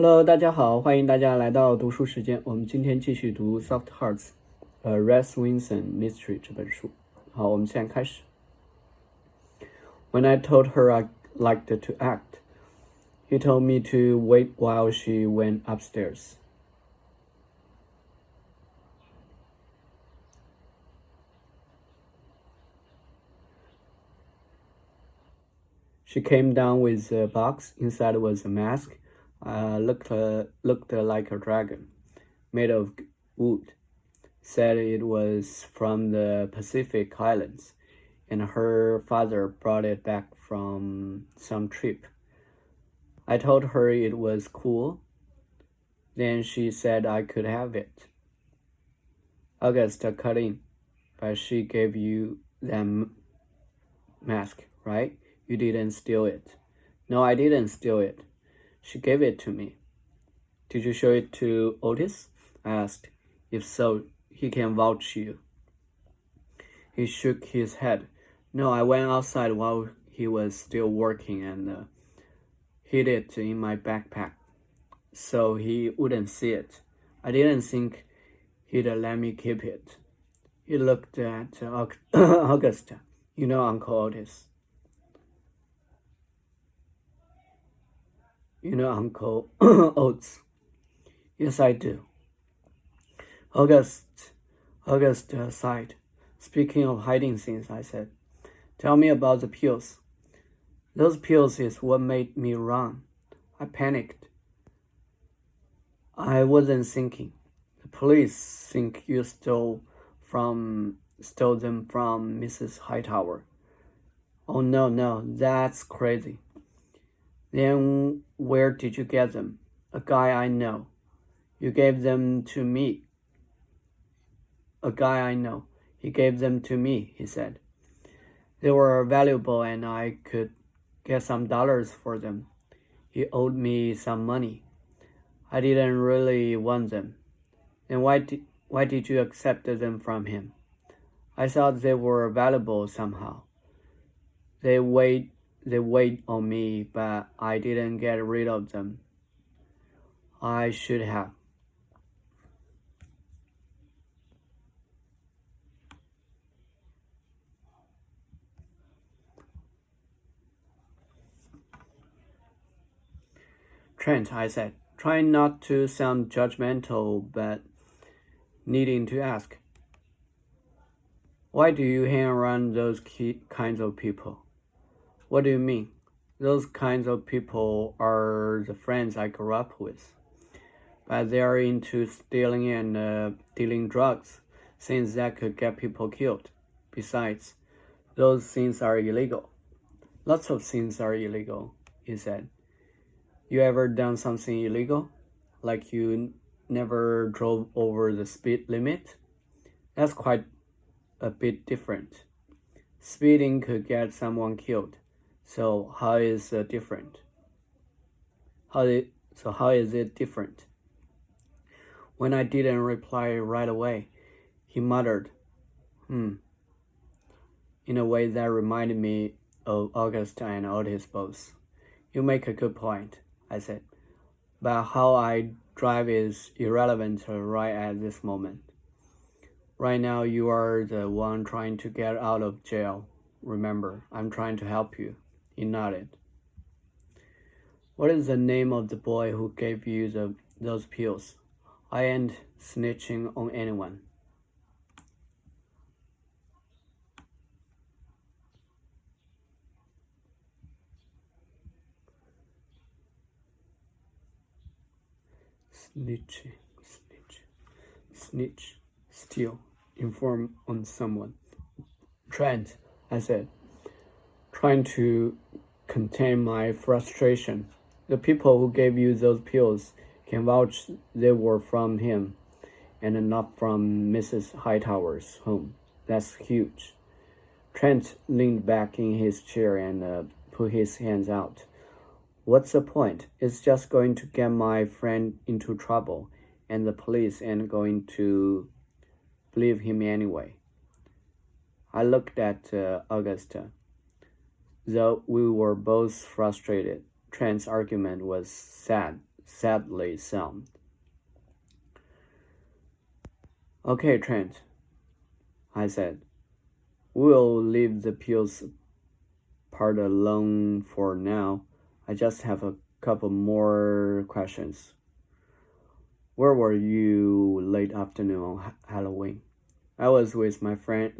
Hello，大家好，欢迎大家来到读书时间。我们今天继续读《Soft Hearts》Rett Swinson Mystery 这本书。好，我们现在开始。When I told her I liked to act, he told me to wait while she went upstairs. She came down with a box. Inside was a mask. Looked like a dragon, made of wood. Said it was from the Pacific Islands, and her father brought it back from some trip. I told her it was cool. Then she said I could have it. August cut in, but she gave you that mask, right? You didn't steal it. No, I didn't steal it. She gave it to me. Did you show it to Otis? I asked. If so, he can vouch you. He shook his head. No, I went outside while he was still working and hid it in my backpack so he wouldn't see it. I didn't think he'd let me keep it. He looked at August. You know Uncle Otis. You know Uncle Oates. Yes, I do. August sighed. Speaking of hiding things, I said, tell me about the pills. Those pills is what made me run. I panicked. I wasn't thinking. The police think you stole them from Mrs. Hightower. Oh no, that's crazy. Then where did you get them? A guy I know. You gave them to me. A guy I know. He gave them to me, he said. They were valuable and I could get some dollars for them. He owed me some money. I didn't really want them. Then why did you accept them from him? I thought they were valuable somehow. They weighed on me, but I didn't get rid of them. I should have. Trent, I said, trying not to sound judgmental, but needing to ask. Why do you hang around those kinds of people? What do you mean? Those kinds of people are the friends I grew up with. But they are into stealing and dealing drugs, things that could get people killed. Besides, those things are illegal. Lots of things are illegal, he said. You ever done something illegal? Like you never drove over the speed limit? That's quite a bit different. Speeding could get someone killed. So how is it different? How is it different? When I didn't reply right away, he muttered, in a way that reminded me of August and Otis both. You make a good point, I said, but how I drive is irrelevant right at this moment. Right now, you are the one trying to get out of jail. Remember, I'm trying to help you. He nodded. What is the name of the boy who gave you those pills? I ain't snitching on anyone. Snitch, steal, inform on someone. Trent, I said, trying to contain my frustration. The people who gave you those pills can vouch they were from him and not from Mrs. Hightower's home. That's huge. Trent leaned back in his chair and put his hands out. What's the point? It's just going to get my friend into trouble, and the police ain't going to believe him anyway. I looked at Augusta. Though we were both frustrated, Trent's argument was sad, sadly sound. Okay, Trent, I said. We'll leave the pills part alone for now. I just have a couple more questions. Where were you late afternoon on Halloween? I was with my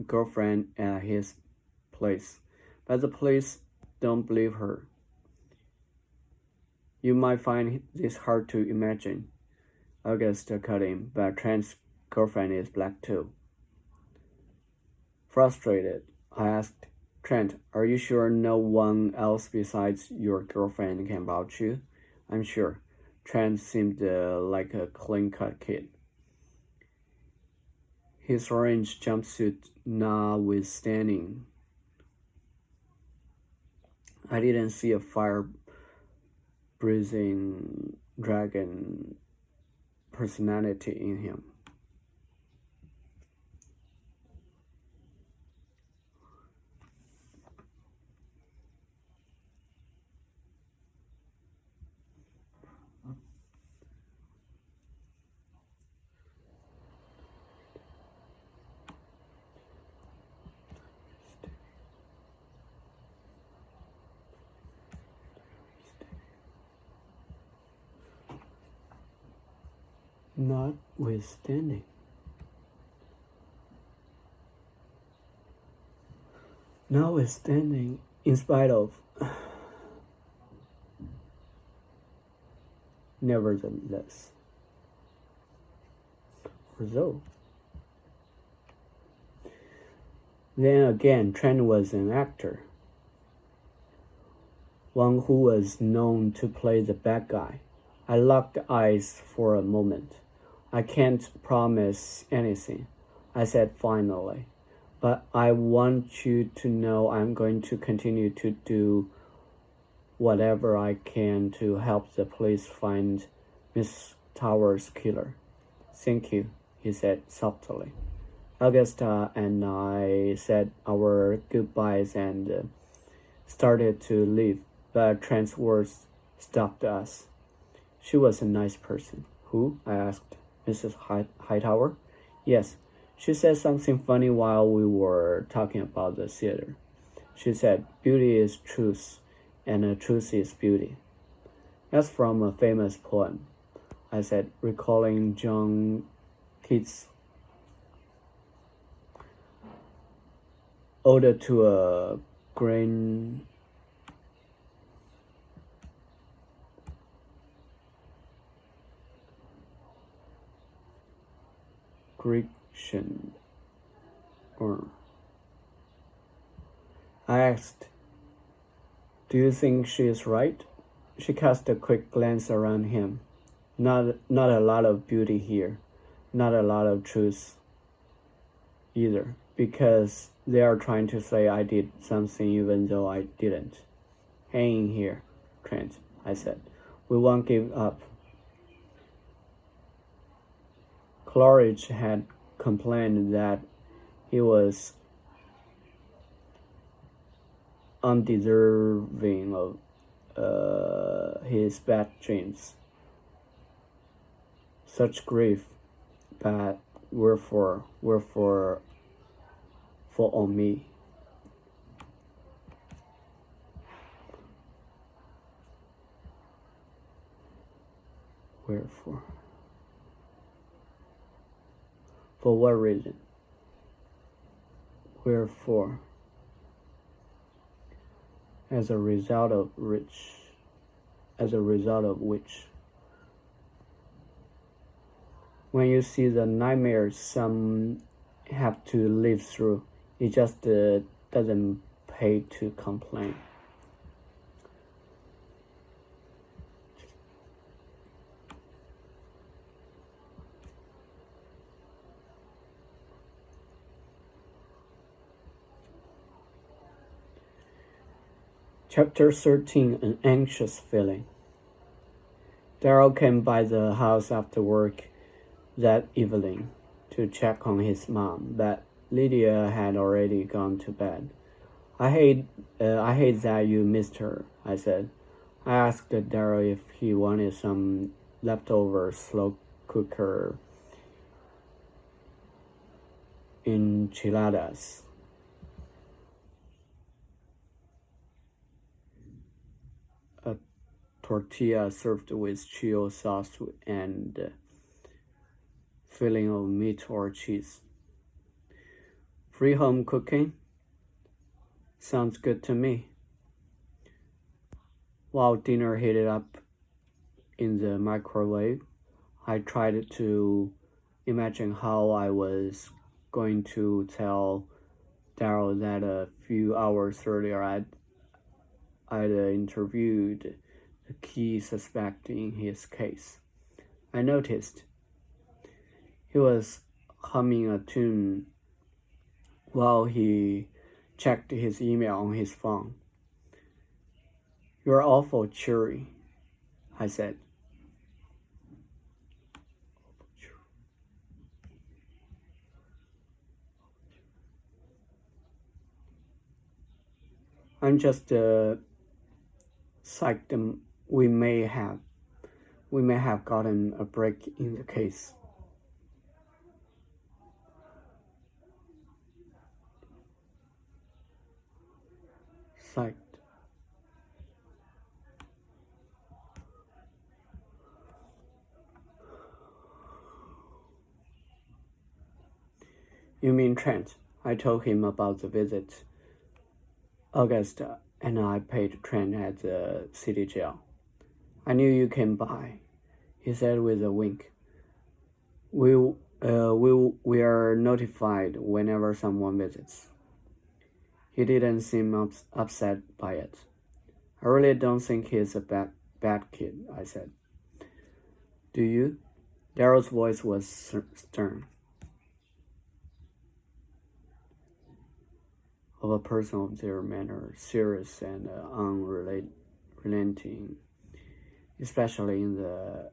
girlfriend at his place, but the police don't believe her. You might find this hard to imagine. August cut in, but Trent's girlfriend is black too. Frustrated, I asked, Trent, are you sure no one else besides your girlfriend can vouch you? I'm sure. Trent seemed like a clean-cut kid. His orange jumpsuit notwithstanding, I didn't see a fire-breathing dragon personality in him. Notwithstanding. Notwithstanding, in spite of, nevertheless, although. Then again, Trent was an actor, one who was known to play the bad guy. I locked eyes for a moment. I can't promise anything, I said finally, but I want you to know I'm going to continue to do whatever I can to help the police find Miss Towers' killer. Thank you, he said softly. Augusta and I said our goodbyes and started to leave, but Trent's words stopped us. She was a nice person. Who? I asked. Mrs. Hightower? Yes. She said something funny while we were talking about the theater. She said, beauty is truth, and truth is beauty. That's from a famous poem, I said, recalling John Keats' Ode to a Grecian urn. I asked, do you think she is right? She cast a quick glance around him. Not a lot of beauty here. Not a lot of truth either, because they are trying to say I did something even though I didn't. Hang in here, Trent, I said. We won't give up. Claridge had complained that he was undeserving of his bad dreams. Such grief, but wherefore fall on me. Wherefore? For what reason? Wherefore? As a result of which, when you see the nightmares some have to live through, it just doesn't pay to complain. Chapter 13, An Anxious Feeling. Darrell came by the house after work that evening to check on his mom, but Lydia had already gone to bed. I hate that you missed her, I said. I asked Daryl if he wanted some leftover slow cooker enchiladas. A tortilla served with chili sauce and filling of meat or cheese. Free home cooking? Sounds good to me. While dinner heated up in the microwave, I tried to imagine how I was going to tell Daryl that a few hours earlier I'd interviewed the key suspect in his case. I noticed he was humming a tune while he checked his email on his phone. "You're awful cheery," I said. I'm just psyched we may have gotten a break in the case. Psyched. You mean Trent? I told him about the visit August and I paid Trent at the city jail. "I knew you came by," he said with a wink. We are notified whenever someone visits." He didn't seem upset by it. "I really don't think he's a bad kid," I said. "Do you?" Daryl's voice was stern. Of a person of their manner, serious and unrelenting, especially in the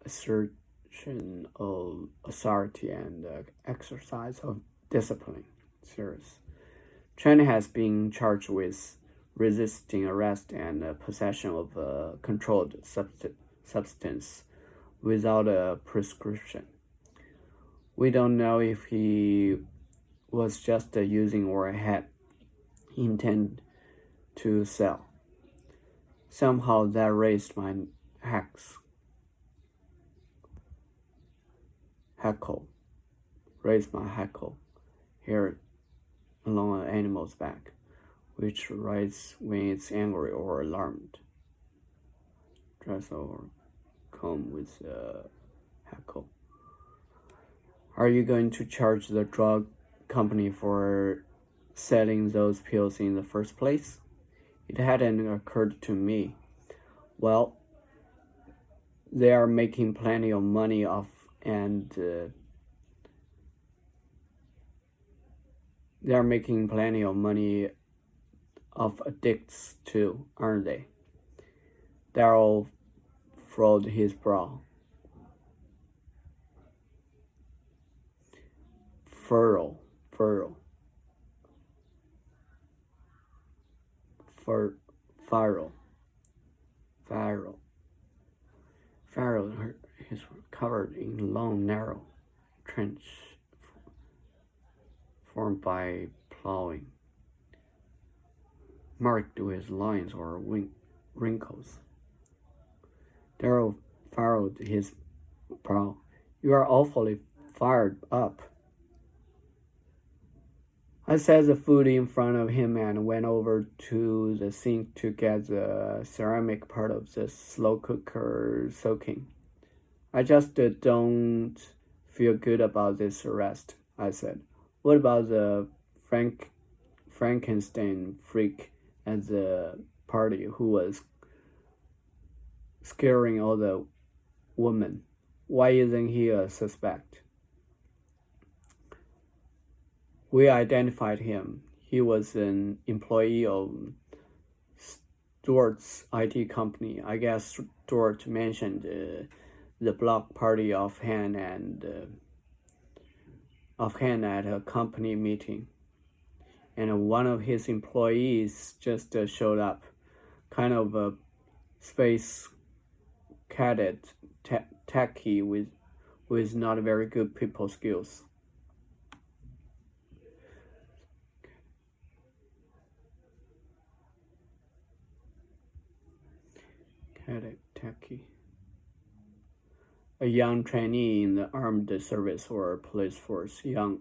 assertion of authority and the exercise of discipline. Serious. Trent has been charged with resisting arrest and possession of a controlled substance without a prescription. We don't know if he was just using or had intent to sell. Somehow that raised my hackle here along an animal's back, which rises when it's angry or alarmed. Dress or comb with a hackle. Are you going to charge the drug company for selling those pills in the first place? It hadn't occurred to me. Well, they are making plenty of money off addicts too, aren't they? Daryl furrowed his brow. Furrow. Is covered in long, narrow trench formed by plowing, marked with lines or wrinkles. Daryl furrowed his brow. "You are awfully fired up." I set the food in front of him and went over to the sink to get the ceramic part of the slow cooker soaking. "I just don't feel good about this arrest," I said. "What about the Frankenstein freak at the party who was scaring all the women? Why isn't he a suspect?" "We identified him. He was an employee of Stuart's IT company. I guess Stuart mentioned the block party offhand at a company meeting. And one of his employees just showed up, kind of space cadet techie with not very good people skills. Cadet techie. A young trainee in the armed service or police force. Young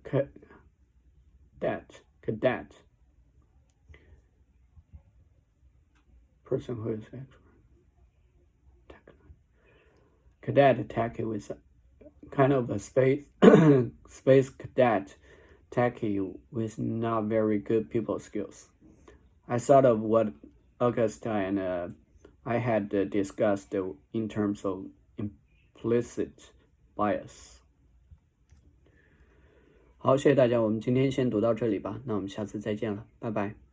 cadet. Person who is cadet techie with kind of a space space cadet techie with not very good people skills. I thought of what Augusta and I had discussed in terms of implicit bias. 好，谢谢大家，我们今天先读到这里吧，那我们下次再见了，拜拜。